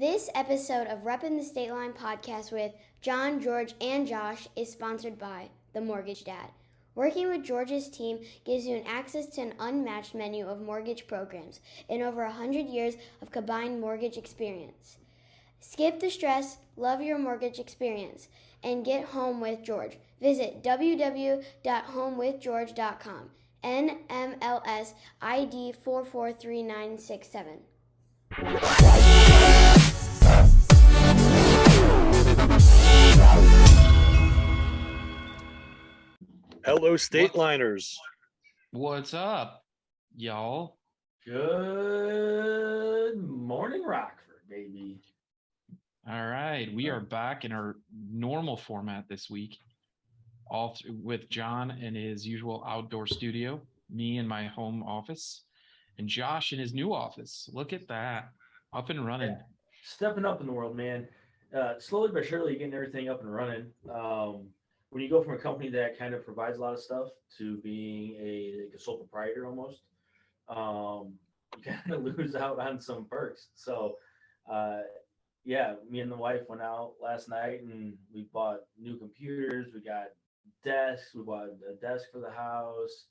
This episode of Reppin' the State Line podcast with John, George, and Josh is sponsored by The Mortgage Dad. Working with George's team gives you access to an unmatched menu of mortgage programs and over 100 years of combined mortgage experience. Skip the stress, love your mortgage experience, and get home with George. Visit www.homewithgeorge.com. NMLS ID 443967. Hello, State Liners. What's up, y'all? Good morning, Rockford, baby. All right, we are back in our normal format this week, with John in his usual outdoor studio, me in my home office, and Josh in his new office. Look at that, up and running. Yeah. Stepping up in the world, man. Slowly but surely, getting everything up and running. When you go from a company that kind of provides a lot of stuff to being a sole proprietor almost, you kind of lose out on some perks. So, yeah, me and the wife went out last night and we bought new computers. We got desks. We bought a desk for the house,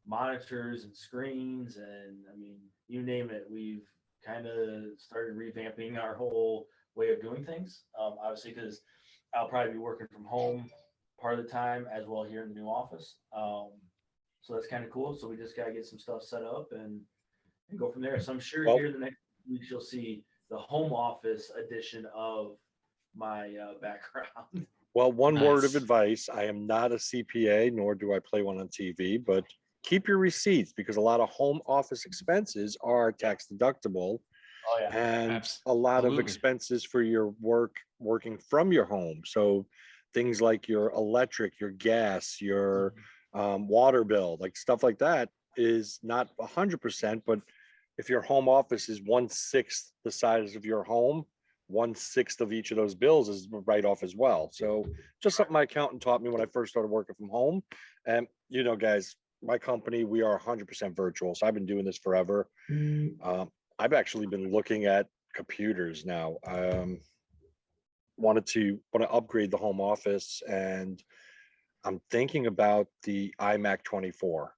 monitors and screens, and I mean, you name it. We've kind of started revamping our whole way of doing things. Obviously, because I'll probably be working from home part of the time as well here in the new office. So that's kind of cool. So we just got to get some stuff set up and go from there. So I'm sure here in the next weeks you'll see the home office edition of my background. Well, one word of advice. I am not a CPA, nor do I play one on TV, but keep your receipts because a lot of home office expenses are tax deductible. Oh, yeah. And a lot of expenses for your working from your home. So things like your electric, your gas, your water bill, like stuff like that is not 100%, but if your home office is 1/6 the size of your home, 1/6 of each of those bills is write off as well. So just something my accountant taught me when I first started working from home. And you know, guys, my company, we are 100% virtual. So I've been doing this forever. I've actually been looking at computers now. Want to upgrade the home office, and I'm thinking about the iMac 24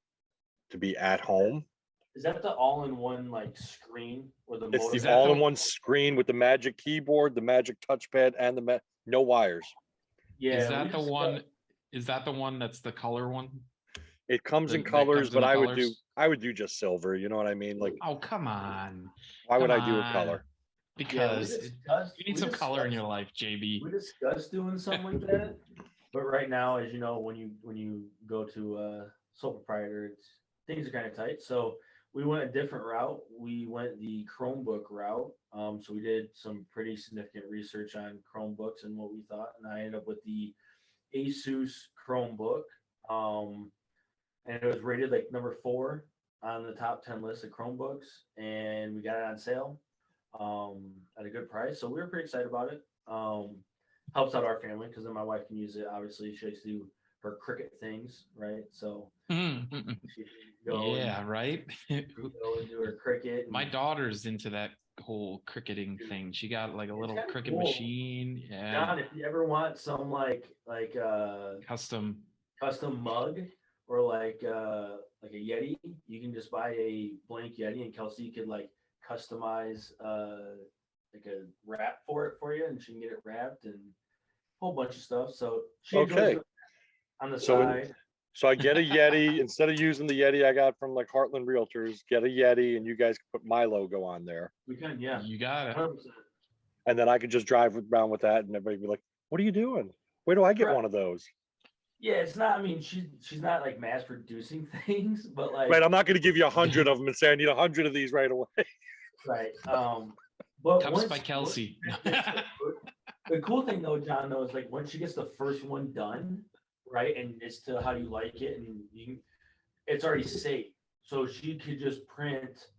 to be at home. Is that the all-in-one like screen or the? It's the all-in-one screen with the magic keyboard, the magic touchpad, and the no wires. Yeah. Is that the one that's the color one? It comes in colors, but I would do just silver. You know what I mean? Like, oh, come on. Why would I do a color? Because you need some color in your life, JB. We discussed doing something like that, but right now, as you know, when you go to sole proprietor, things are kind of tight. So we went a different route. We went the Chromebook route. So we did some pretty significant research on Chromebooks and what we thought, and I ended up with the Asus Chromebook. And it was rated like number 4 on the top 10 list of Chromebooks, and we got it on sale at a good price. So we were pretty excited about it. Helps out our family because then my wife can use it. Obviously, she likes to do her cricket things, right? So right. Go and do her cricket. My daughter's into that whole cricketing thing. She got like a little cricket machine. Yeah. John, if you ever want some like custom mug or like a Yeti, you can just buy a blank Yeti, and Kelsey could like customize like a wrap for you, and she can get it wrapped and a whole bunch of stuff. So she enjoys it on the side. So I get a Yeti instead of using the Yeti I got from like Heartland Realtors. Get a Yeti, and you guys can put my logo on there. We can, yeah. You got it. 100%. And then I could just drive around with that, and everybody be like, "What are you doing? Where do I get one of those?" Yeah, it's not. I mean, she's not like mass producing things, but like. Right, I'm not going to give you 100 of them and say I need 100 of these right away. Right. But Cups by Kelsey. The cool thing though, John, though, is like once she gets the first one done, right, and it's to how you like it, and it's already saved, so she could just print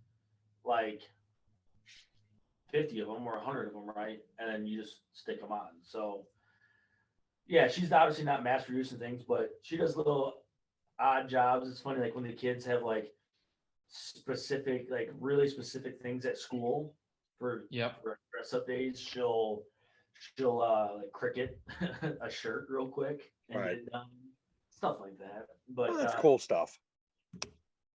like 50 of them or 100 of them, right, and then you just stick them on. So yeah, she's obviously not mass producing things, but she does little odd jobs. It's funny, like when the kids have like specific, like really specific things at school for Yep. for dress up days. She'll like cricket a shirt real quick and get Right. it done, stuff like that. Well, But that's cool stuff.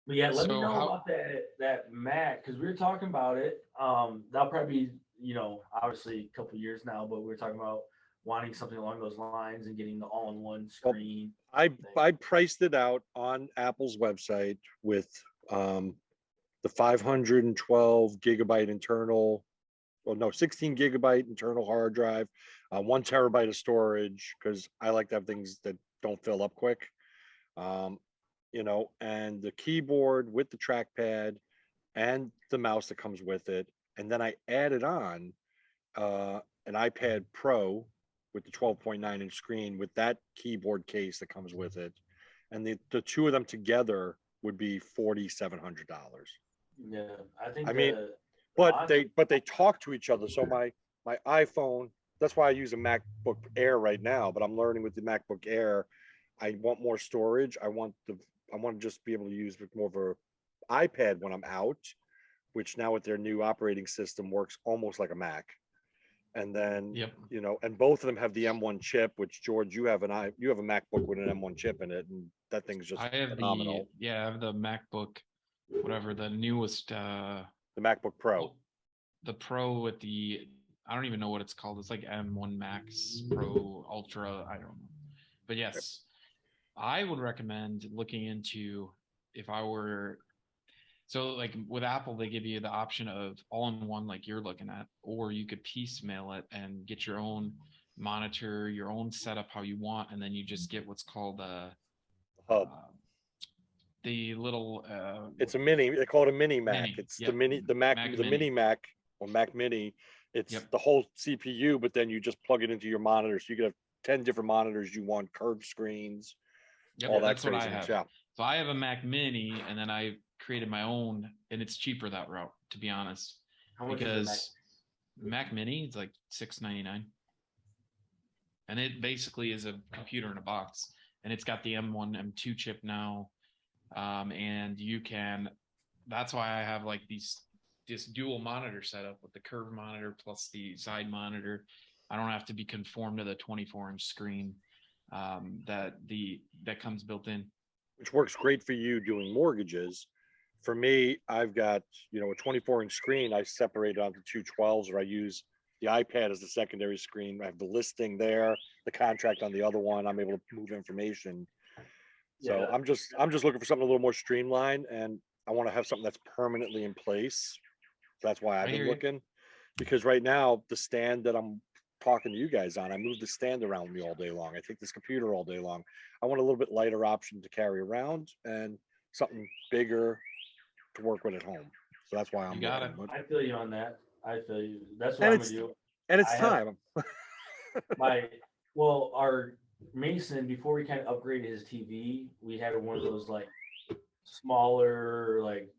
let me So know how? about that Mac because we were talking about it. That'll probably be obviously a couple years now, but we were talking about wanting something along those lines and getting the all-in-one Well, screen I thing. I priced it out on Apple's website with the 512 gigabyte internal, well, no, 16 gigabyte internal hard drive, 1 terabyte of storage, because I like to have things that don't fill up quick. Um, and the keyboard with the trackpad and the mouse that comes with it. And then I added on an iPad Pro with the 12.9-inch screen with that keyboard case that comes with it. And the two of them together would be $4,700. Yeah, I think I mean, the but monitor. they talk to each other. So my iPhone, that's why I use a MacBook Air right now, but I'm learning with the MacBook Air, I want more storage. I want to just be able to use more of a iPad when I'm out, which now with their new operating system works almost like a Mac. And then, Yep. and both of them have the M1 chip, which George, you have a MacBook with an M1 chip in it, and that thing's just I have phenomenal. I have the MacBook, whatever the newest, The MacBook Pro. the Pro with I don't even know what it's called. It's like M1 Max Pro Ultra. I don't know, but yes, I would recommend looking into if I were. So like with Apple, they give you the option of all in one, like you're looking at, or you could piecemeal it and get your own monitor, your own setup how you want, and then you just get what's called Hub. the little It's a mini. They call it a mini Mac. Mini, It's yep. the mini Mac or Mac Mini. It's Yep. the whole CPU, but then you just plug it into your monitor. So you could have 10 different monitors you want, curved screens, Yep, all that that's what I craziness. have. Yeah. So I have a Mac Mini, and then I created my own, and it's cheaper that route, to be honest. How much Because is Mac Mini is like $699, and it basically is a computer in a box, and it's got the M1, M2 chip now, and you can. That's why I have like this dual monitor setup with the curved monitor plus the side monitor. I don't have to be conformed to the 24-inch screen that comes built in. Which works great for you doing mortgages. For me, I've got, a 24-inch screen. I separate it onto two 12s, or I use the iPad as the secondary screen. I have the listing there, the contract on the other one. I'm able to move information. So Yeah. I'm just looking for something a little more streamlined, and I want to have something that's permanently in place. That's why I've I been hear you. looking, because right now the stand that I'm talking to you guys on, I move the stand around with me all day long. I take this computer all day long. I want a little bit lighter option to carry around and something bigger to work with at home. So that's why I'm You got looking. it. I feel you on that. I feel you. That's what And I'm gonna do. it's I have time. our Mason, before we kind of upgraded his TV, we had one of those like smaller, like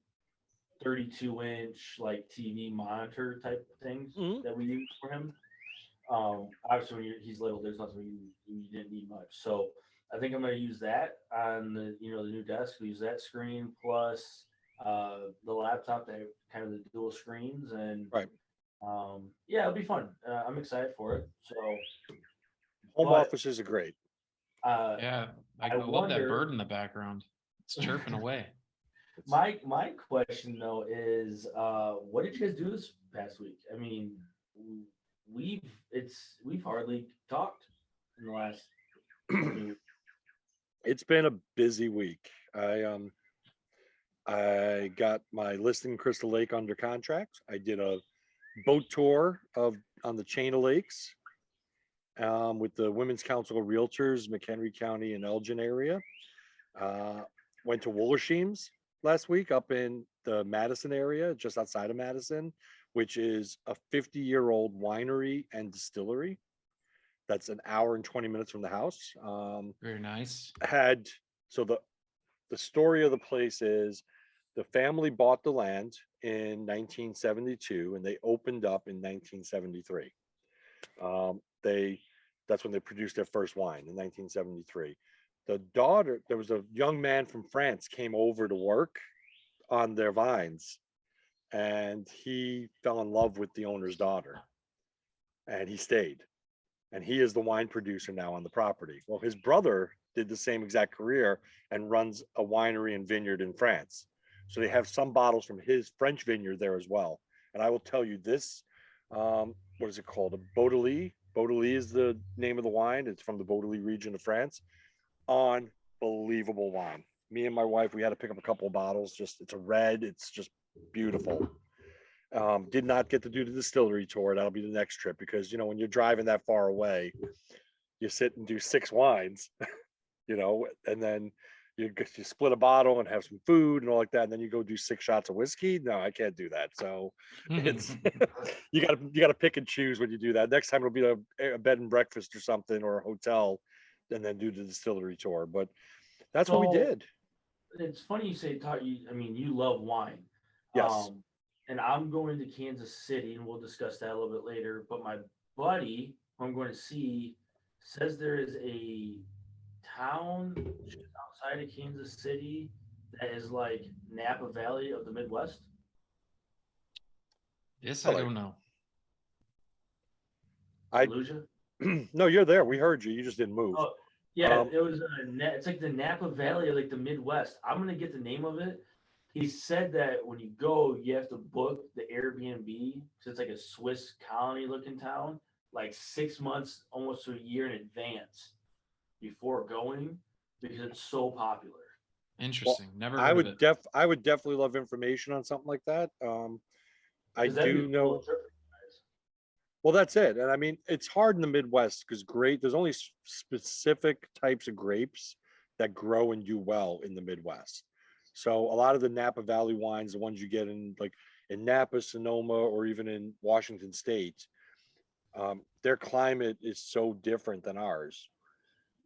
32-inch like TV monitor type things Mhm. that we use for him. Obviously when he's little, there's nothing you didn't need much. So I think I'm gonna use that on the the new desk. We use that screen plus the laptop that have kind of the dual screens and Right. yeah, it'll be fun. I'm excited for it. So, Home but offices are great. Yeah, I I love that wonder. bird in the background. It's chirping away. My question though is, what did you guys do this past week? I mean, we've hardly talked in the last. It's been a busy week. I got my listing in Crystal Lake under contract. I did a boat tour on the chain of lakes with the Women's Council of Realtors, McHenry County and Elgin area. Went to Wollersheim's last week up in the Madison area, just outside of Madison, which is a 50-year-old winery and distillery. That's an hour and 20 minutes from the house. Very nice. So the story of the place is the family bought the land in 1972 and they opened up in 1973. That's when they produced their first wine in 1973. The daughter, there was a young man from France came over to work on their vines, and he fell in love with the owner's daughter, and he stayed. And he is the wine producer now on the property. Well, his brother did the same exact career and runs a winery and vineyard in France. So they have some bottles from his French vineyard there as well. And I will tell you this, what is it called? A Beaudelis. Beaudelis is the name of the wine. It's from the Beaudelis region of France. Unbelievable wine. Me and my wife, we had to pick up a couple of bottles. Just it's a red. It's just beautiful. Did not get to do the distillery tour. That'll be the next trip because when you're driving that far away, you sit and do 6 wines, and then you split a bottle and have some food and all like that, and then you go do 6 shots of whiskey. No, I can't do that. So it's you gotta pick and choose when you do that. Next time it'll be a bed and breakfast or something or a hotel, and then do the distillery tour. But that's what we did. It's funny you say talk. I mean, you love wine. Yes. And I'm going to Kansas City, and we'll discuss that a little bit later. But my buddy, who I'm going to see, says there is a town just outside of Kansas City that is like Napa Valley of the Midwest. This I don't know. Fallujah? No, you're there. We heard you. You just didn't move. Oh, yeah, it was. It's like the Napa Valley of like the Midwest. I'm gonna get the name of it. He said that when you go, you have to book the Airbnb. So it's like a Swiss colony looking town, like 6 months, almost to a year in advance before going because it's so popular. Interesting. Well, Never heard of it. I would definitely love information on something like that. I do know. Well, that's it. And I mean, it's hard in the Midwest because there's only specific types of grapes that grow and do well in the Midwest. So a lot of the Napa Valley wines, the ones you get in Napa, Sonoma, or even in Washington State, their climate is so different than ours.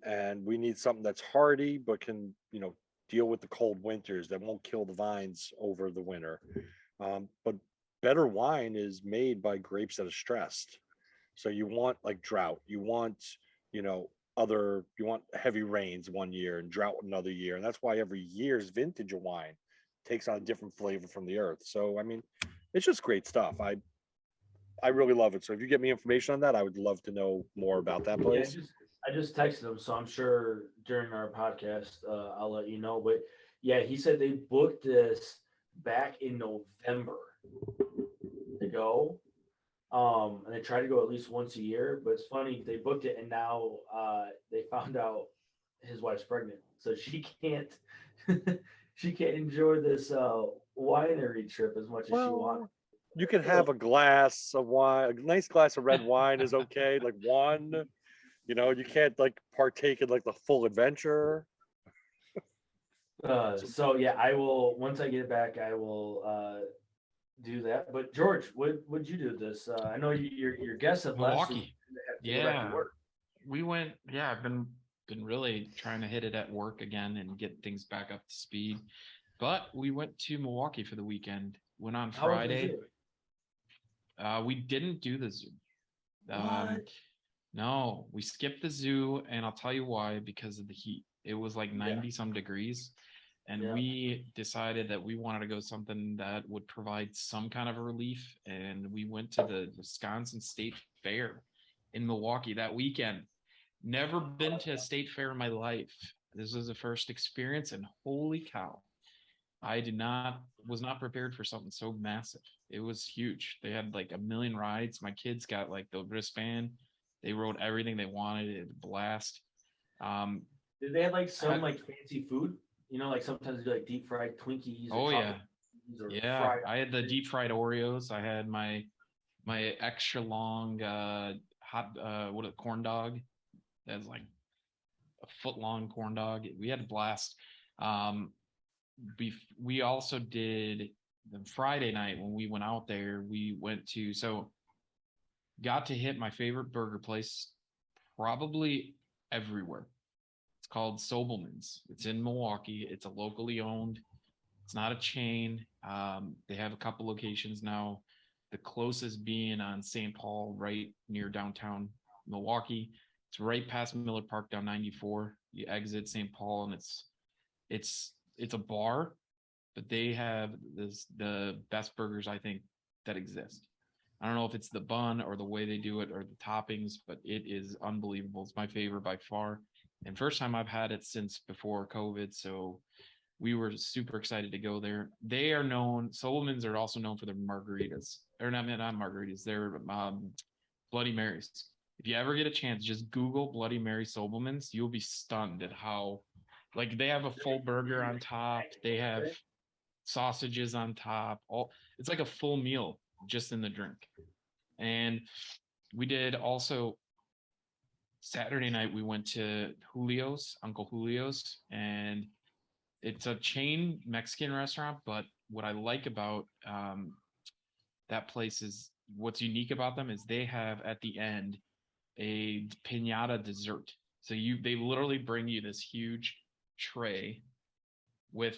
And we need something that's hardy, but can, deal with the cold winters that won't kill the vines over the winter. But better wine is made by grapes that are stressed. So you want like drought, you want, you want heavy rains one year and drought another year. And that's why every year's vintage of wine takes on a different flavor from the earth. So, I mean, it's just great stuff. I really love it. So if you get me information on that, I would love to know more about that place. Yeah, I just texted him, so I'm sure during our podcast, I'll let you know. But yeah, he said they booked this back in November to go. And they try to go at least once a year, but it's funny, they booked it and now they found out his wife's pregnant. So she can't she can't enjoy this winery trip as much as she wants. You can have a glass of wine, a nice glass of red wine is okay. Like one, you can't like partake in like the full adventure. So yeah, I will once I get back, I will do that. But George, would you do this? I know your guest at Milwaukee. Yeah, we went. Yeah, I've been really trying to hit it at work again and get things back up to speed. But we went to Milwaukee for the weekend. Went on Friday. We didn't do the zoo. No, we skipped the zoo, and I'll tell you why. Because of the heat. It was like 90 some degrees. And we decided that we wanted to go something that would provide some kind of a relief. And we went to the Wisconsin State Fair in Milwaukee that weekend. Never been to a state fair in my life. This was the first experience, and holy cow. I was not prepared for something so massive. It was huge. They had like a million rides. My kids got like the wristband. They rode everything they wanted. It was a blast. Did they have like some like fancy food? Like sometimes they do like deep fried Twinkies. Oh yeah, yeah. I had the deep fried Oreos. I had my extra long hot corn dog. That's like a foot long corn dog. We had a blast. We also did the Friday night when we went out there. We went to got to hit my favorite burger place probably everywhere. Called Sobelman's. It's in Milwaukee. It's a locally owned. It's not a chain. They have a couple locations now. The closest being on St. Paul, right near downtown Milwaukee. It's right past Miller Park down 94. You exit St. Paul, and it's a bar, but they have the best burgers I think that exist. I don't know if it's the bun or the way they do it or the toppings, but it is unbelievable. It's my favorite by far. And first time I've had it since before COVID. So we were super excited to go there. They are known, Solomons are also known for their margaritas. Or not margaritas, they're Bloody Marys. If you ever get a chance, just Google Bloody Mary Sobelman's. You'll be stunned at how, like, they have a full burger on top. They have sausages on top. It's like a full meal just in the drink. And we did also Saturday night. We went to Uncle Julio's, and it's a chain Mexican restaurant. But what I like about that place is what's unique about them is they have at the end a piñata dessert. So they literally bring you this huge tray with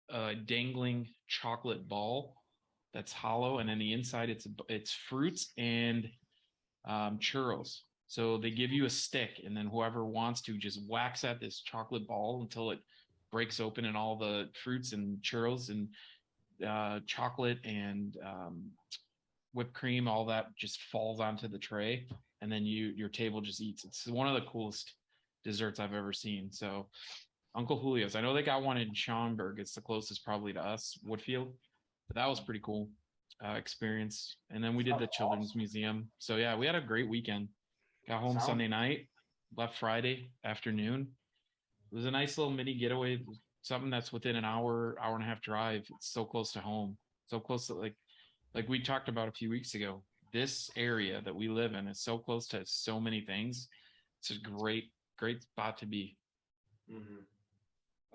a dangling chocolate ball that's hollow, and then the inside it's fruits and churros. So they give you a stick, and then whoever wants to just whacks at this chocolate ball until it breaks open, and all the fruits and churros and chocolate and whipped cream, all that just falls onto the tray, and then your table just eats. It's one of the coolest desserts I've ever seen. So Uncle Julio's, I know they got one in Schaumburg. It's the closest probably to us, Woodfield. But that was pretty cool experience. And then we did the Children's Museum. So yeah, we had a great weekend. Got home Sunday night, left Friday afternoon. It was a nice little mini getaway, something that's within an hour and a half drive. It's so close to home, so close to like we talked about a few weeks ago. This area that we live in is so close to so many things. It's a great spot to be. Mm-hmm.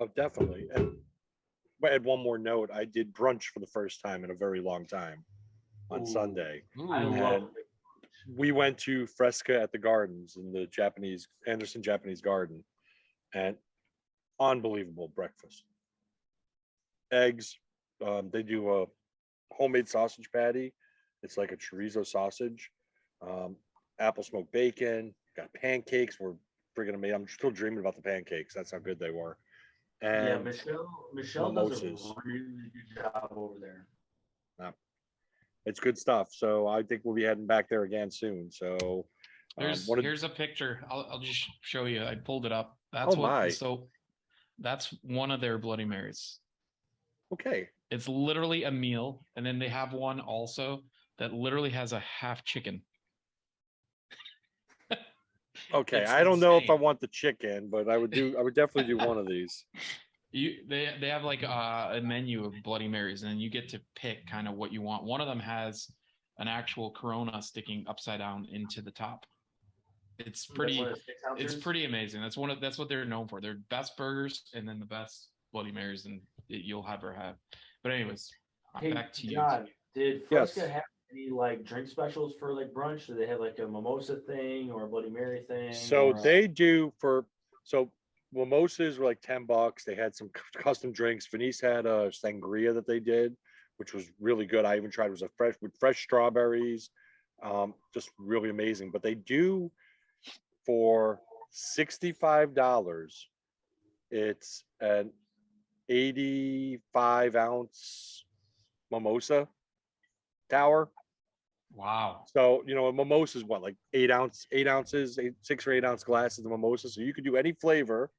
Oh, definitely. And I had one more note. I did brunch for the first time in a very long time on Sunday. I love it. We went to Fresca at the Gardens in the Anderson Japanese Garden, and unbelievable breakfast. Eggs. They do a homemade sausage patty. It's like a chorizo sausage. Apple smoked bacon. Got pancakes. We're freaking amazing. I'm still dreaming about the pancakes. That's how good they were. And yeah, Michelle does a really good job over there. It's good stuff. So I think we'll be heading back there again soon. So here's a picture. I'll just show you. I pulled it up. That's one of their Bloody Marys. Okay. It's literally a meal, and then they have one also that literally has a half chicken. Okay, I don't know if I want the chicken, but I would definitely do one of these. They have like a menu of Bloody Marys, and then you get to pick kind of what you want. One of them has an actual Corona sticking upside down into the top. It's pretty amazing. That's what they're known for. Their best burgers, and then the best Bloody Marys, and you'll ever have. But anyways, back to John, did Fresca have any like drink specials for like brunch? Do they have like a mimosa thing or a Bloody Mary thing? So they do mimosas were like $10. They had some custom drinks. Venice had a sangria that they did, which was really good. I even tried. It was with fresh strawberries, just really amazing. But they do for $65. It's an 85-ounce mimosa tower. Wow. So, a mimosa is what, like 8 ounces, 6 or 8 ounce glasses of mimosa. So you could do any flavor.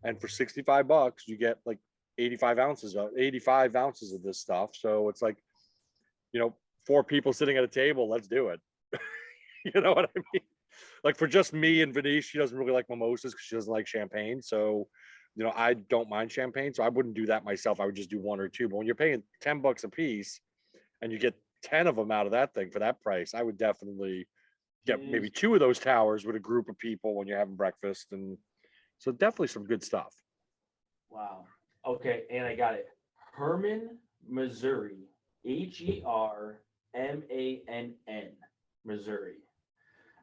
And for $65, you get like 85 ounces of this stuff. So it's like, 4 people sitting at a table. Let's do it. You know what I mean? Like for just me and Venice, she doesn't really like mimosas because she doesn't like champagne. So, I don't mind champagne. So I wouldn't do that myself. I would just do 1 or 2. But when you're paying $10 a piece and you get 10 of them out of that thing for that price, I would definitely get maybe 2 of those towers with a group of people when you're having breakfast. And so definitely some good stuff. Wow. Okay, and I got it. Hermann, Missouri. HERMANN, Missouri.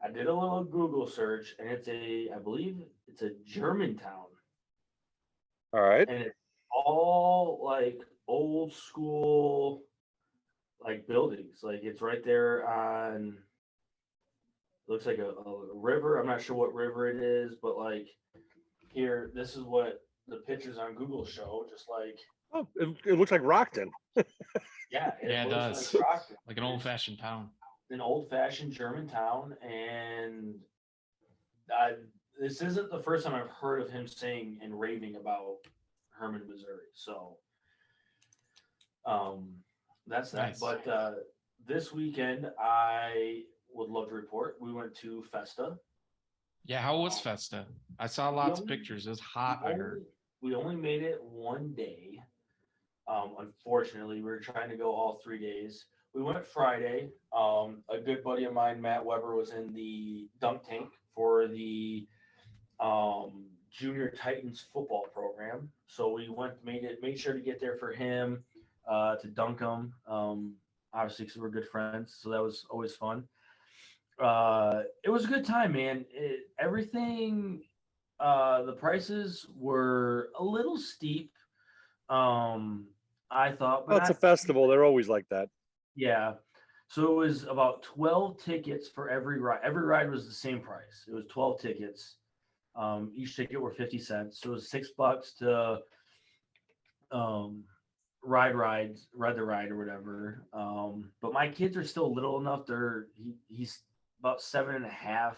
I did a little Google search, and I believe it's a German town. All right. And it's all like old school, like buildings. Like it's right there on, looks like a river. I'm not sure what river it is, but like here, this is what the pictures on Google show. Just like Oh, it looks like Rockton. Yeah, Yeah, it looks does. like Rockton. Like an old-fashioned town. An old-fashioned German town, and this isn't the first time I've heard of him saying and raving about Herman, Missouri. So um, that's that. Nice. But this weekend, I would love to report we went to Festa. Yeah, how was Festa? I saw lots of pictures. It was hot, I heard. We only made it one day. Unfortunately, we were trying to go all 3 days. We went Friday. A good buddy of mine, Matt Weber, was in the dunk tank for the Junior Titans football program. So we made sure to get there for him to dunk him. Obviously, because we're good friends, so that was always fun. It was a good time, man. Everything, the prices were a little steep. I thought, but Well, it's a festival. They're always like that. yeah. So it was about 12 tickets for every ride. Every ride was the same price. It was 12 tickets. Each ticket were 50 cents. So it was $6 to ride the ride or whatever. But my kids are still little enough. He's about 7.5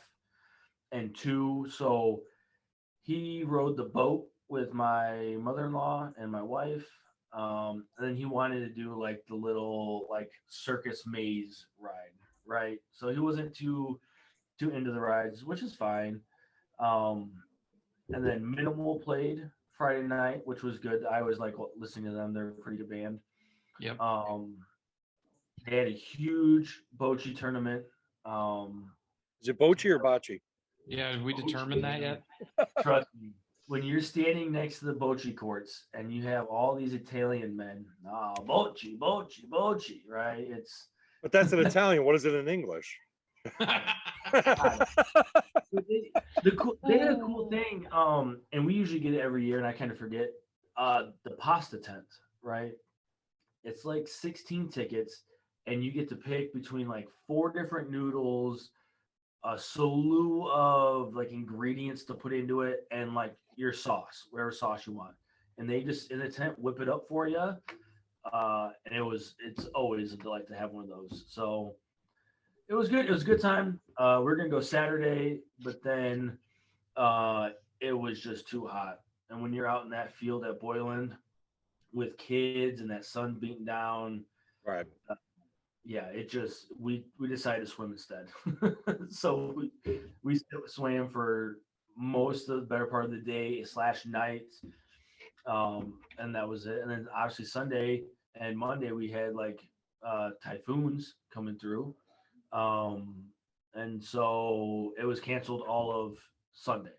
and 2. So he rode the boat with my mother-in-law and my wife. And then he wanted to do like the little like circus maze ride, right? So he wasn't too into the rides, which is fine. And then Minimal played Friday night, which was good. I always like listening to them. They're a pretty good band. Yep. They had a huge bocce tournament. Is it bocce or bocce? Yeah, have we determined that yet? Trust me, when you're standing next to the bocce courts and you have all these Italian men, bocce, bocce, bocce, right? But that's in Italian. What is it in English? They had a cool thing, and we usually get it every year, and I kind of forget. The pasta tent, right? It's like 16 tickets, and you get to pick between like 4 different noodles, a slew of like ingredients to put into it, and like your sauce, whatever sauce you want. And they just in the tent whip it up for you. And it's always a delight to have one of those. So it was good. It was a good time. We're gonna go Saturday, but then it was just too hot. And when you're out in that field at Boyland with kids and that sun beating down, Right. Yeah, it just we decided to swim instead. So we swam for most of the better part of the day / night, and that was it. And then obviously Sunday and Monday we had like typhoons coming through, and so it was canceled all of Sunday.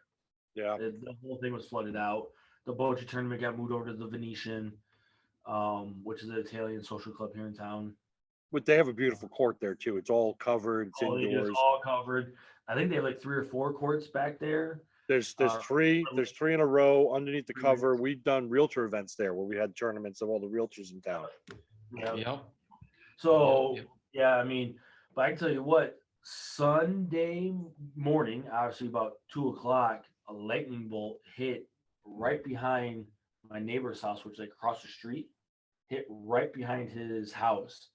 Yeah. The whole thing was flooded out. The bocce tournament got moved over to the Venetian, which is an Italian social club here in town. But they have a beautiful court there too. It's all covered. It's indoors. It's all covered. I think they have like 3 or 4 courts back there. There's three in a row underneath the cover. We've done realtor events there where we had tournaments of all the realtors in town. Yep. So Yep. yeah, I mean, but I can tell you what, Sunday morning, obviously about 2:00, a lightning bolt hit right behind my neighbor's house, which is like across the street, hit right behind his house.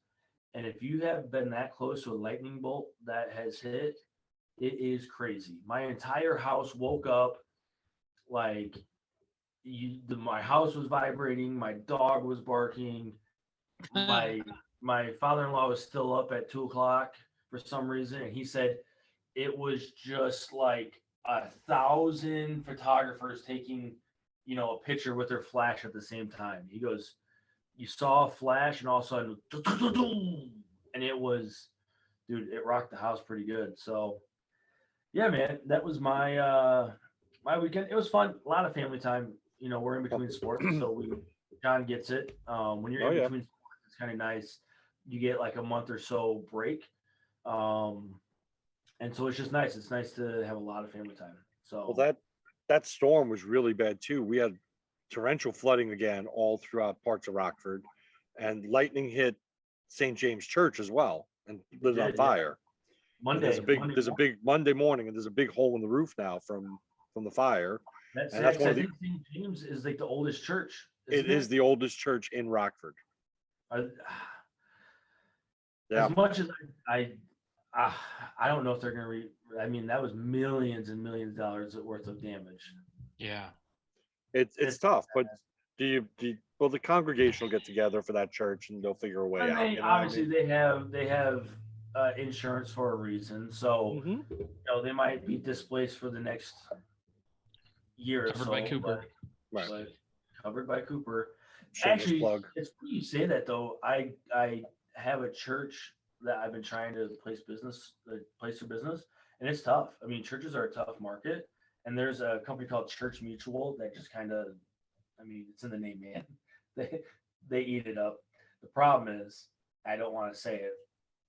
And if you have been that close to a lightning bolt that has hit, it is crazy. My entire house woke up like my house was vibrating, my dog was barking, my father-in-law was still up at 2:00 for some reason, and he said it was just like 1,000 photographers taking, a picture with their flash at the same time. He goes, you saw a flash, and all of a sudden, and it was, dude, it rocked the house pretty good. So, yeah, man, that was my my weekend. It was fun, a lot of family time. We're in between sports, so John gets it. When you're in between sports, it's kind of nice. You get like a month or so break, and so it's just nice. It's nice to have a lot of family time. So, well, that storm was really bad too. We had torrential flooding again all throughout parts of Rockford, and lightning hit St. James Church as well and lit it on fire. Monday, there's a big Monday morning, and there's a big hole in the roof now from the fire. That's and that's one of I think St. James is like the oldest church It is the oldest church in Rockford. As Yeah. much as I don't know if they're going to I mean, that was millions and millions of dollars worth of damage. Yeah. It's tough, but well, the congregation will get together for that church and they'll figure a way And out. they You know what I obviously mean? they have insurance for a reason. So Mhm. you know, they might be displaced for the next year or Covered so, by Cooper. Right. but covered by Cooper. Shameless Actually, plug. it's funny you say that though. I have a church that I've been trying to place for business, and it's tough. I mean, churches are a tough market, and there's a company called Church Mutual that just kind of, I mean, it's in the name, man. They eat it up. The problem is, I don't want to say it.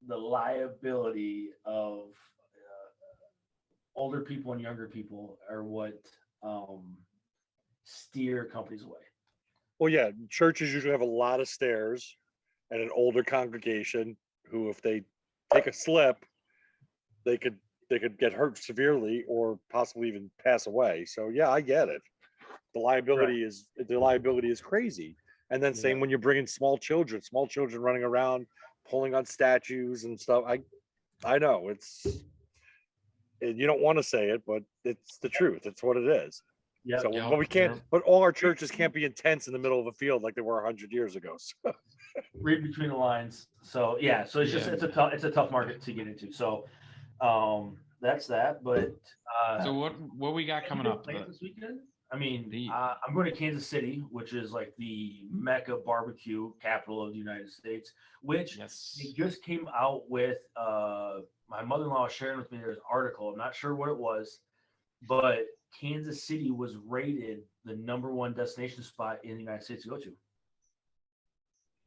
The liability of older people and younger people are what steer companies away. Well, yeah, churches usually have a lot of stairs and an older congregation who, if they take a slip, they could get hurt severely or possibly even pass away. So yeah, I get it. The liability is crazy. And then same Yeah. when you're bringing small children running around pulling on statues and stuff. I know you don't want to say it, but it's the truth. It's what it is. Yep. So, Yep. but we can't. Yep. But all our churches can't be intense in the middle of a field like they were 100 years ago. So, Read between the lines. So yeah, so it's just Yeah. it's a tough market to get into. So that's that. But So what we got coming up? plans this weekend? I mean, The- I'm going to Kansas City, which is like the Mecca barbecue capital of the United States. Which Yes. they just came out with. My mother-in-law was sharing with me. There's an article. I'm not sure what it was, but Kansas City was rated the #1 destination spot in the United States to go to.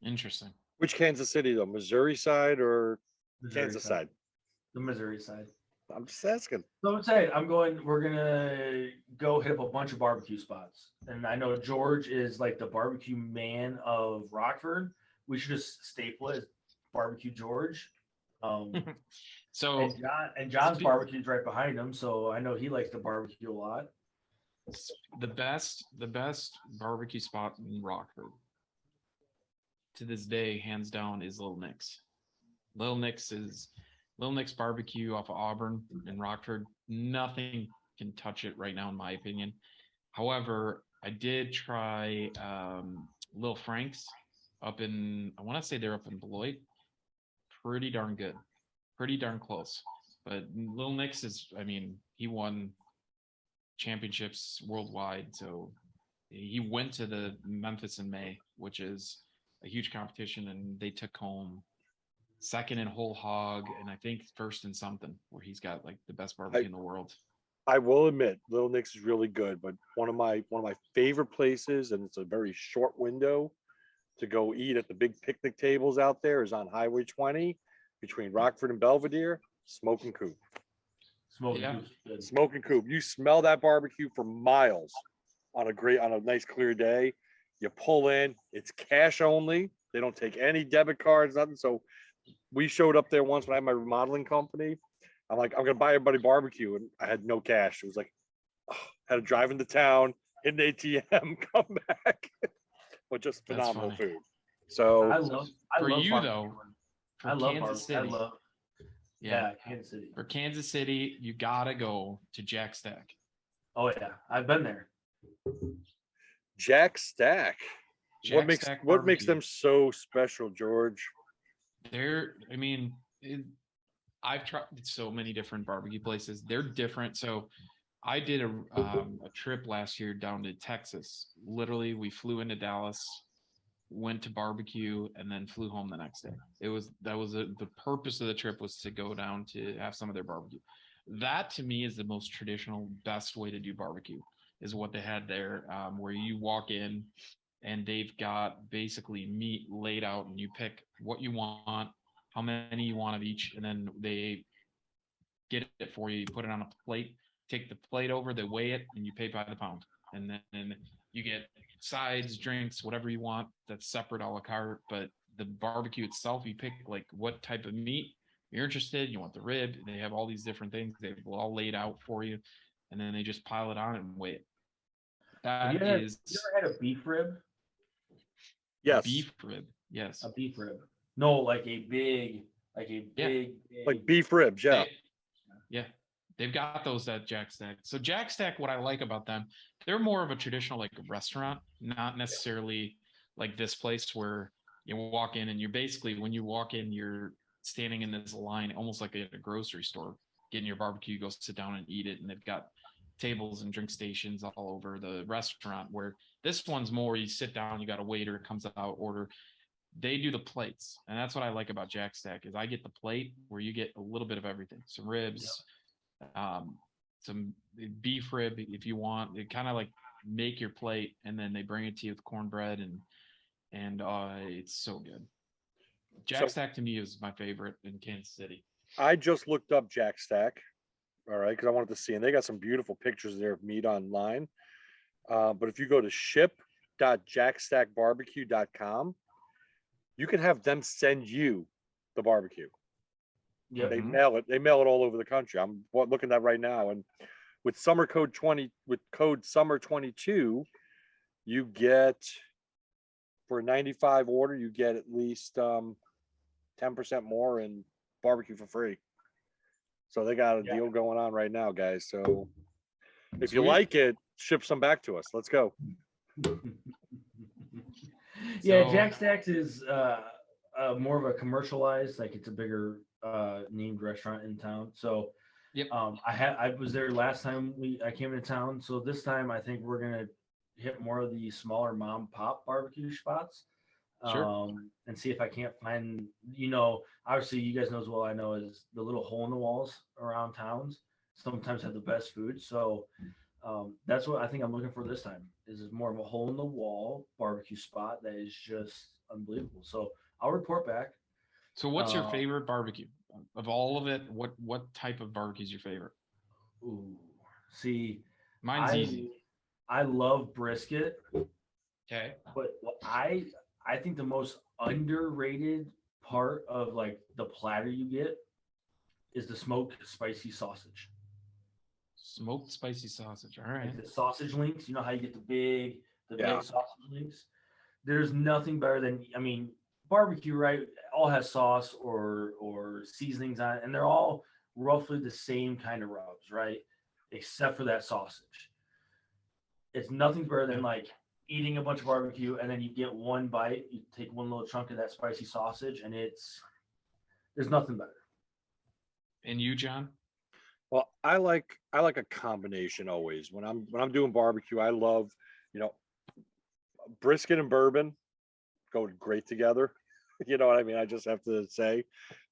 Interesting. which Kansas City though? Missouri side or Missouri Kansas side? The Missouri side. I'm just asking. So I'm saying we're gonna go hit up a bunch of barbecue spots. And I know George is like the barbecue man of Rockford. We should just staple it as Barbecue George. So and John's barbecue is right behind him, so I know he likes to barbecue a lot. the best barbecue spot in Rockford to this day, hands down, is Little Nick's. Little Nick's barbecue off of Auburn in Rockford. Nothing can touch it right now, in my opinion. However, I did try Lil Frank's up in, I want to say they're up in Beloit. Pretty darn good. Pretty darn close. But Lil Nick's is, I mean, he won championships worldwide. So he went to the Memphis in May, which is a huge competition, and they took home second in whole hog, and I think first in something, where he's got like the best barbecue in the world. I will admit, Little Nick's is really good, but one of my favorite places, and it's a very short window to go eat at the big picnic tables out there, is on Highway 20 between Rockford and Belvedere. Smoking Coop. Smoking Coop. You smell that barbecue for miles on a nice clear day. You pull in, it's cash only. They don't take any debit cards, nothing. So we showed up there once when I had my remodeling company. I'm like, I'm gonna buy everybody barbecue, and I had no cash. It was like, had to drive into town, hit an ATM, come back, but just phenomenal food. So I love Kansas City. Kansas City. For Kansas City, you gotta go to Jack Stack. Oh yeah, I've been there. Jack Stack. What makes them so special, George? I've tried so many different barbecue places. They're different. So I did a trip last year down to Texas. Literally, we flew into Dallas, went to barbecue, and then flew home the next day. The purpose of the trip was to go down to have some of their barbecue. That to me is the most traditional, best way to do barbecue, is what they had there, where you walk in and they've got basically meat laid out, and you pick what you want, how many you want of each, and then they get it for you. You put it on a plate, take the plate over, they weigh it, and you pay by the pound. And then you get sides, drinks, whatever you want. That's separate a la carte. But the barbecue itself, you pick like what type of meat you're interested. You want the rib. They have all these different things. They've all laid out for you, and then they just pile it on and weigh it. You ever had a beef rib? Yes. Beef rib. Yes. A beef rib. No, like a big, Like beef ribs. Yeah. Yeah. They've got those at Jack Stack. So Jack Stack, what I like about them, they're more of a traditional like restaurant, not necessarily like this place where you walk in and you're basically, when you walk in, you're standing in this line almost like at a grocery store, getting your barbecue, you go sit down and eat it. And they've got tables and drink stations all over the restaurant, where this one's more you sit down, you got a waiter, it comes out, order. They do the plates, and that's what I like about Jack Stack is I get the plate where you get a little bit of everything, some ribs, some beef rib if you want. They kind of like make your plate, and then they bring it to you with cornbread, and it's so good. Jack Stack to me is my favorite in Kansas City. I just looked up Jack Stack, all right, because I wanted to see, and they got some beautiful pictures there of meat online. But if you go to ship.jackstackbarbecue.com, you can have them send you the barbecue. Yeah, They mail it. They mail it all over the country. I'm looking at that right now, and with summer code 20, with code summer 22, you get for a 95 order, you get at least 10% more in barbecue for free. So they got a deal going on right now, guys. So if you like it, ship some back to us. Let's go. Yeah, Jack Stacks is more of a commercialized, like it's a bigger named restaurant in town. So I was there last time I came into town. So this time I think we're gonna hit more of the smaller mom pop barbecue spots. And see if I can't find, obviously you guys know as well I know is the little hole in the walls around towns sometimes have the best food. So that's what I think I'm looking for this time is more of a hole in the wall barbecue spot that is just unbelievable. So I'll report back. So what's your favorite barbecue of all of it? What type of barbecue is your favorite? Ooh, see, mine's easy. I love brisket. Okay. But what I think the most underrated part of like the platter you get is the smoked spicy sausage. Smoked spicy sausage. All right. Like the sausage links. You know how you get the big sausage links? There's nothing better than, barbecue, right? All has sauce or seasonings on it, and they're all roughly the same kind of rubs, right? Except for that sausage. It's nothing better than like eating a bunch of barbecue and then you get one bite, you take one little chunk of that spicy sausage, and there's nothing better. And you, John? Well, I like a combination always. When I'm doing barbecue, I love, brisket and bourbon go great together. You know what I mean? I just have to say,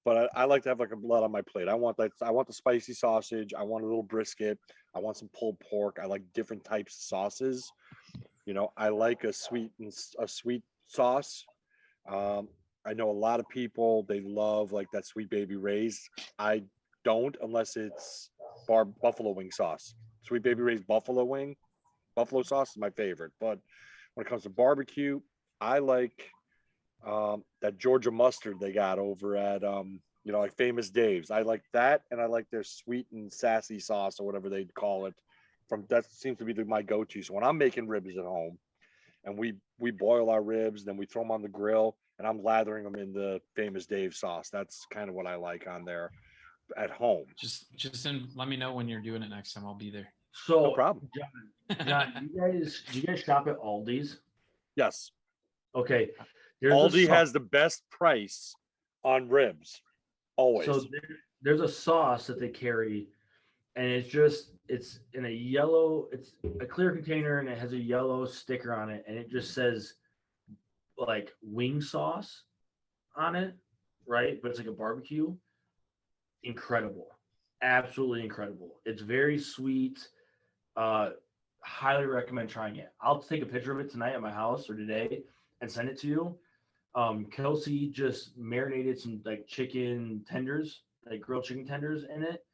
but I like to have like a lot on my plate. I want the spicy sausage. I want a little brisket. I want some pulled pork. I like different types of sauces. I like a sweet sauce. I know a lot of people, they love like that Sweet Baby Ray's. I don't, unless it's buffalo wing sauce. Sweet Baby Ray's buffalo sauce is my favorite. But when it comes to barbecue, I like that Georgia mustard they got over at like Famous Dave's. I like that, and I like their sweet and sassy sauce or whatever they call it. That seems to be my go-to. So when I'm making ribs at home, and we boil our ribs, then we throw them on the grill, and I'm lathering them in the Famous Dave sauce. That's kind of what I like on there at home. Just let me know when you're doing it next time. I'll be there. So no problem. John, do you guys shop at Aldi's? Yes. Okay. Aldi has the best price on ribs. Always. So there's a sauce that they carry, and it's in a yellow, it's a clear container, and it has a yellow sticker on it, and it just says like wing sauce on it, right? But it's like a barbecue. Incredible. Absolutely incredible. It's very sweet. Highly recommend trying it. I'll take a picture of it tonight at my house or today and send it to you. Kelsey just marinated some like chicken tenders, like grilled chicken tenders in it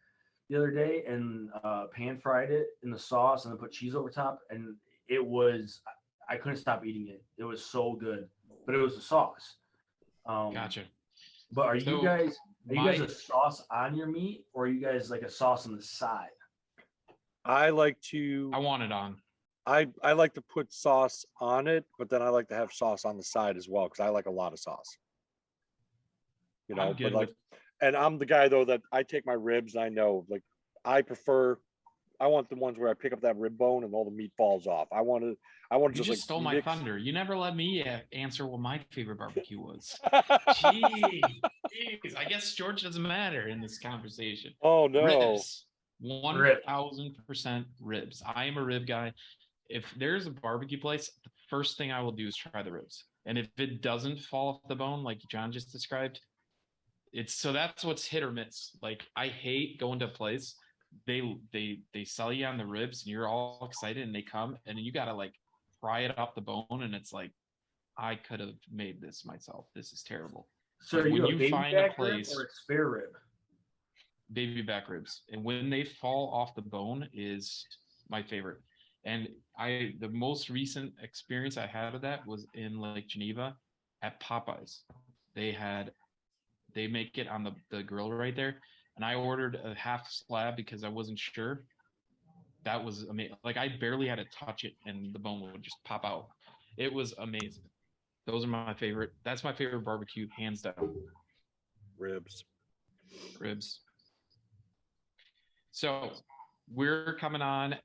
the other day, and pan fried it in the sauce and then put cheese over top, and I couldn't stop eating it. It was so good, but it was a sauce. Gotcha. But are you guys a sauce on your meat, or are you guys like a sauce on the side? I want it on. I like to put sauce on it, but then I like to have sauce on the side as well because I like a lot of sauce. You know, I'm but good like, with and I'm the guy though that I take my ribs and I know like I want the ones where I pick up that rib bone and all the meat falls off. I want to you just like just stole my mix. thunder. You never let me answer what my favorite barbecue was. Jeez, jeez. I guess George doesn't matter in this conversation. Oh no. Ribs, 1000% ribs. I am a rib guy. If there's a barbecue place, the first thing I will do is try the ribs. And if it doesn't fall off the bone, like John just described, that's what's hit or miss. Like I hate going to a place, they sell you on the ribs and you're all excited and they come and you gotta like pry it off the bone and it's like I could have made this myself. This is terrible. So But are you when a you baby find a back rib place, or a spare rib? baby back ribs, and when they fall off the bone is my favorite. And the most recent experience I had of that was in Lake Geneva at Popeyes. They make it on the grill right there, and I ordered a half slab because I wasn't sure. That was amazing. Like I barely had to touch it, and the bone would just pop out. It was amazing. Those are my favorite. That's my favorite barbecue, hands down. Ribs. Ribs. So we're coming on.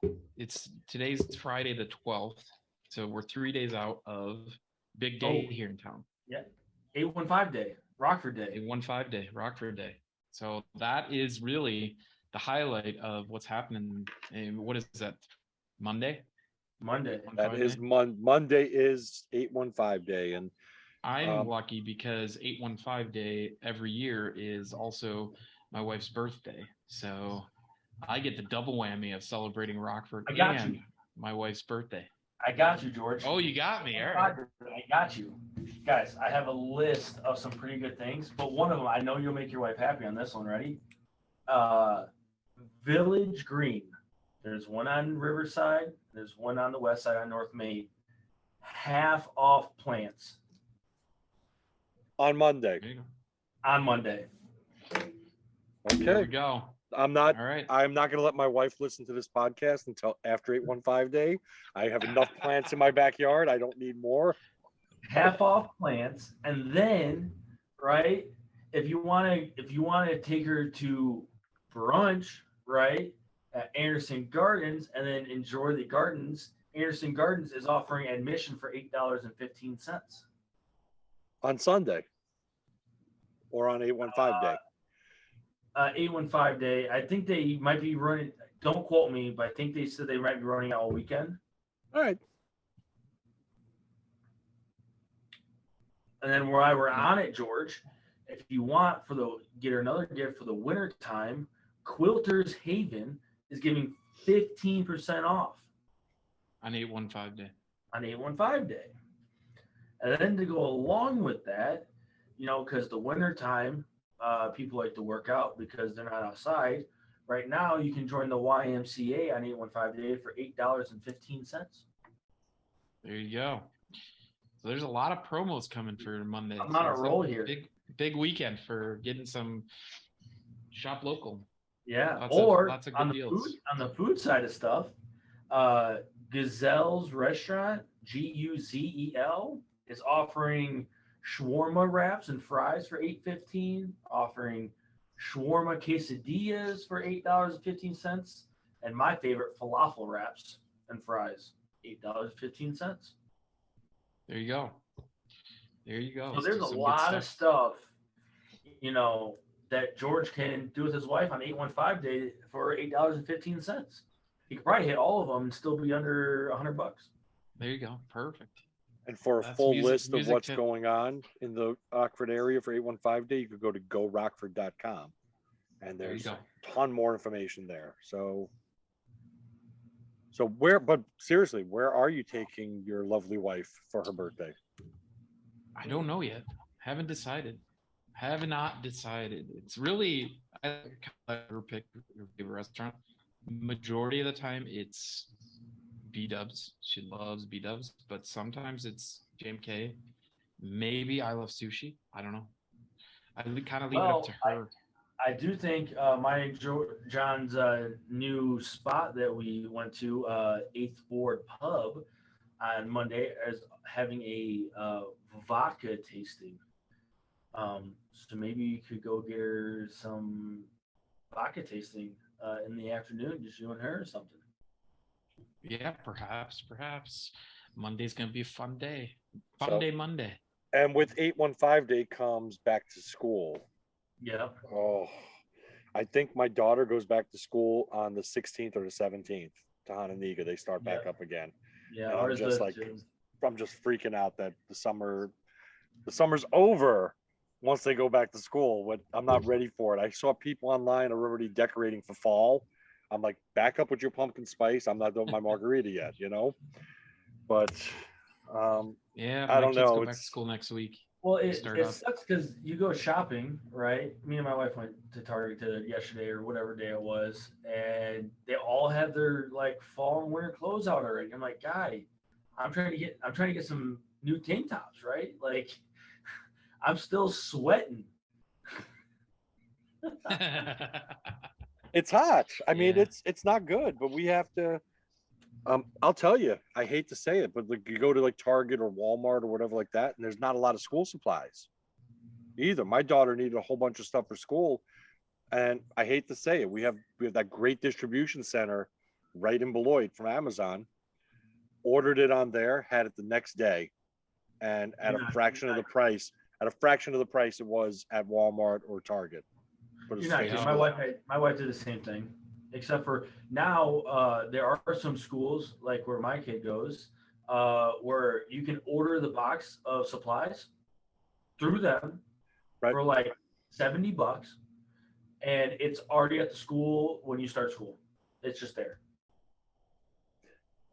Today's Friday the 12th. So we're 3 days out of big day here in town. Yeah. 815 day, Rockford Day. 815 day, Rockford Day. So that is really the highlight of what's happening. And what is that? Monday? Monday. That is Monday is 815 day. And I'm lucky because 815 day every year is also my wife's birthday. So I get the double whammy of celebrating Rockford and my wife's birthday. I got you, George. Oh, you got me. All right. I got you. Guys, I have a list of some pretty good things, but one of them, I know you'll make your wife happy on this one. Ready? Village Green. There's one on Riverside. There's one on the west side on North Main. Half off plants. On Monday. On Monday. Okay. There we go. I'm not All right. I'm not gonna let my wife listen to this podcast until after 815 day. I have enough plants in my backyard. I don't need more. Half off plants, and then right, if you want to take her to brunch, right, at Anderson Gardens, and then enjoy the gardens. Anderson Gardens is offering admission for $8.15 on Sunday or on 815 day. 815 day. I think they might be running. Don't quote me, but I think they said they might be running all weekend. All right. And then while we're on it, George, if you want get her another gift for the winter time, Quilter's Haven is giving 15% off on 815 day. On 815 day. And then to go along with that, because the winter time, people like to work out because they're not outside. Right now, you can join the YMCA on 815 day for $8.15. There you go. So there's a lot of promos coming for Monday. I'm on a roll here. Big weekend for getting some shop local. Yeah. Lots of good deals. On the food side of stuff, Gazelle's Restaurant, Guzel, is offering shawarma wraps and fries for $8.15, offering shawarma quesadillas for $8.15, and my favorite, falafel wraps and fries, $8.15. There you go. There you go. So there's a lot of stuff, that George can do with his wife on 815 day for $8.15. He could probably hit all of them and still be under $100. There you go. Perfect. And for a full list of what's going on in the Rockford area for 815 day, you could go to gorockford.com. And there's a ton more information there. So but seriously, where are you taking your lovely wife for her birthday? I don't know yet. Haven't decided. Have not decided. It's really, I never pick your favorite restaurant. Majority of the time, it's B-dubs. She loves B-dubs, but sometimes it's JMK. Maybe I Love Sushi. I don't know. I kind of leave it up to her. I do think John's new spot that we went to, Eighth Ward Pub, on Monday is having a vodka tasting. So maybe you could go get her some vodka tasting in the afternoon, just you and her or something. Yeah, perhaps. Monday's gonna be a fun day. So, Monday. and with 815 day comes back to school. Yeah. Oh, I think my daughter goes back to school on the 16th or the 17th to Hananiga. They start back up again. Yeah, And I'm ours just does like, too. I'm just freaking out that the summer's over once they go back to school. But I'm not ready for it. I saw people online are already decorating for fall. I'm like, back up with your pumpkin spice. I'm not doing my margarita yet, But Yeah, I my don't kids know. go back to It's school next week. Well, Start it up. sucks because you go shopping, right? Me and my wife went to Target yesterday or whatever day it was, and they all have their like fall and winter clothes out already. I'm like, guy, I'm trying to get some new tank tops, right? Like, I'm still sweating. it's hot. I mean, Yeah. it's not good, but we have to. I'll tell you, I hate to say it, but like you go to like Target or Walmart or whatever like that, and there's not a lot of school supplies either. My daughter needed a whole bunch of stuff for school, and I hate to say it, we have that great distribution center right in Beloit from Amazon. Ordered it on there, had it the next day, and at a fraction of the price. At a fraction of the price it was at Walmart or Target. For the You're not state kidding. Yeah. school. My wife did the same thing, except for now there are some schools like where my kid goes, where you can order the box of supplies through them Right? for like $70, and it's already at the school when you start school. It's just there.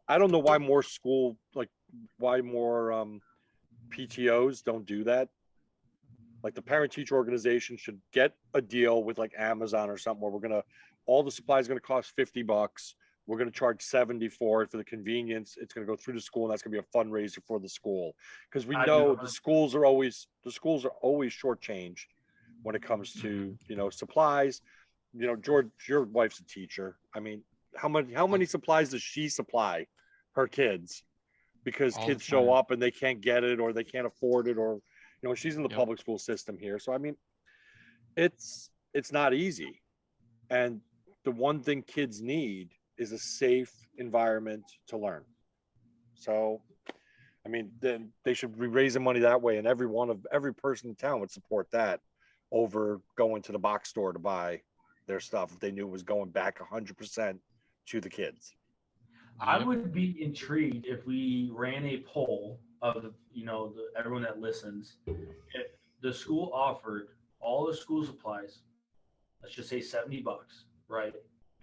I don't know why more school like why more PTOs don't do that. Like the parent teacher organization should get a deal with like Amazon or something where all the supplies going to cost $50. We're going to charge 70 for it for the convenience. It's going to go through the school, and that's going to be a fundraiser for the school because we I do know 100%. the schools are always shortchanged when it comes to supplies. George, your wife's a teacher. I mean, how many supplies does she supply her kids? Because All the kids show time. up and they can't get it or they can't afford it, or she's in the Yep. public school system here. So I mean, it's not easy. And the one thing kids need is a safe environment to learn. So I mean, then they should be raising money that way, and every person in town would support that over going to the box store to buy their stuff if they knew it was going back 100% to the kids. I Yep. would be intrigued if we ran a poll of everyone that listens. If the school offered all the school supplies, let's just say $70, right?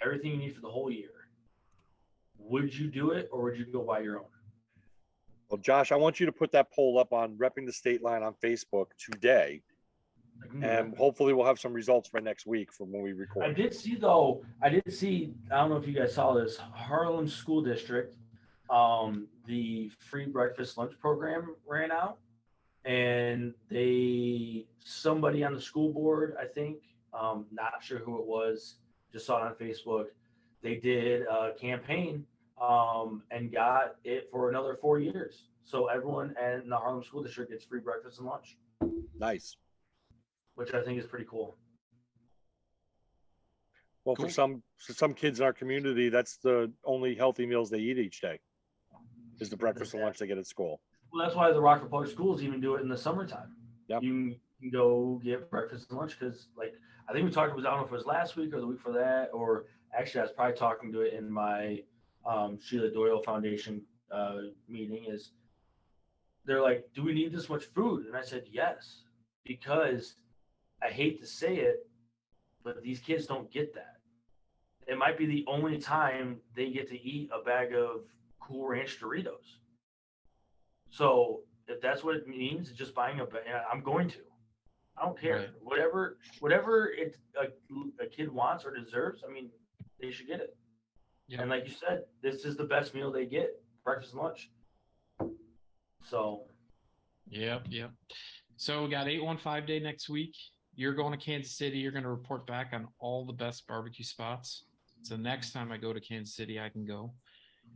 Everything you need for the whole year. Would you do it or would you go buy your own? Well, Josh, I want you to put that poll up on Repping the State Line on Facebook today, I can do and that. hopefully we'll have some results by next week from when we I record. did see though. I don't know if you guys saw this. Harlem School District, the free breakfast lunch program ran out, and somebody on the school board, I think, not sure who it was, just saw it on Facebook. They did a campaign, and got it for another 4 years. So everyone in the Harlem School District gets free breakfast and lunch, Nice. which I think is pretty cool. Well, Cool. for some kids in our community, that's the only healthy meals they eat each day is the breakfast and lunch they get at school. Well, that's why the Rockford Public Schools even do it in the summertime. Yep. You can go get breakfast and lunch because, like, I think we talked about, I don't know if it was last week or the week for that, or actually, I was probably talking to it in my Sheila Doyle Foundation meeting. Is they're like, do we need this much food? And I said, yes, because I hate to say it, but these kids don't get that. It might be the only time they get to eat a bag of Cool Ranch Doritos. So if that's what it means, just buying I'm going to. I don't care. Right. Whatever a kid wants or deserves, I mean, they should get it. Yep. And like you said, this is the best meal they get, breakfast and lunch. So Yep. So we got 815 day next week. you're going to Kansas City. You're going to report back on all the best barbecue spots. So next time I go to Kansas City, I can go.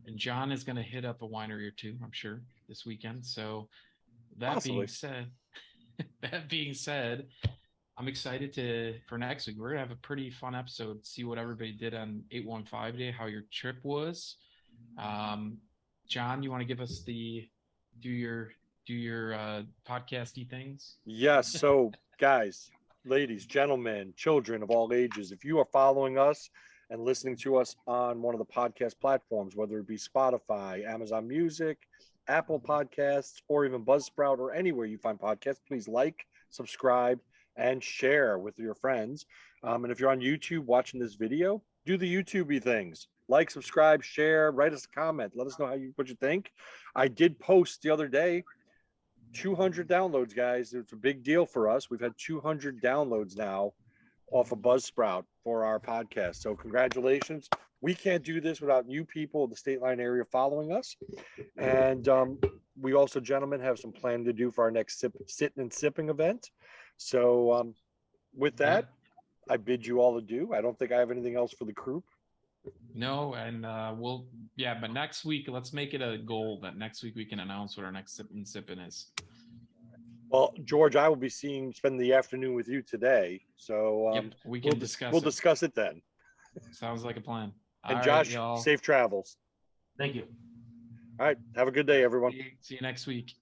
And John is going to hit up a winery or two, I'm sure, this weekend. So that being said, I'm excited for next week. We're gonna have a pretty fun episode. See what everybody did on 815 Day, how your trip was. John, you want to give us do your podcasty things? Yes. So, guys, ladies, gentlemen, children of all ages, if you are following us and listening to us on one of the podcast platforms, whether it be Spotify, Amazon Music, Apple Podcasts, or even Buzzsprout, or anywhere you find podcasts, please like, subscribe, and share with your friends. And if you're on YouTube watching this video, do the YouTubey things. Like, subscribe, share, write us a comment. Let us know what you think. I did post the other day 200 downloads, guys. It's a big deal for us. We've had 200 downloads now off of Buzzsprout for our podcast. So congratulations. We can't do this without you people in the State Line area following us. And we also, gentlemen, have some planning to do for our next sitting and sipping event. So with that, I bid you all adieu. I don't think I have anything else for the group. No, and but next week, let's make it a goal that next week we can announce what our next sipping is. Well, George, I will be spending the afternoon with you today. So we can discuss we'll discuss it then. Sounds like a plan. And Josh, safe travels. Thank you. All right. Have a good day, everyone. See you next week.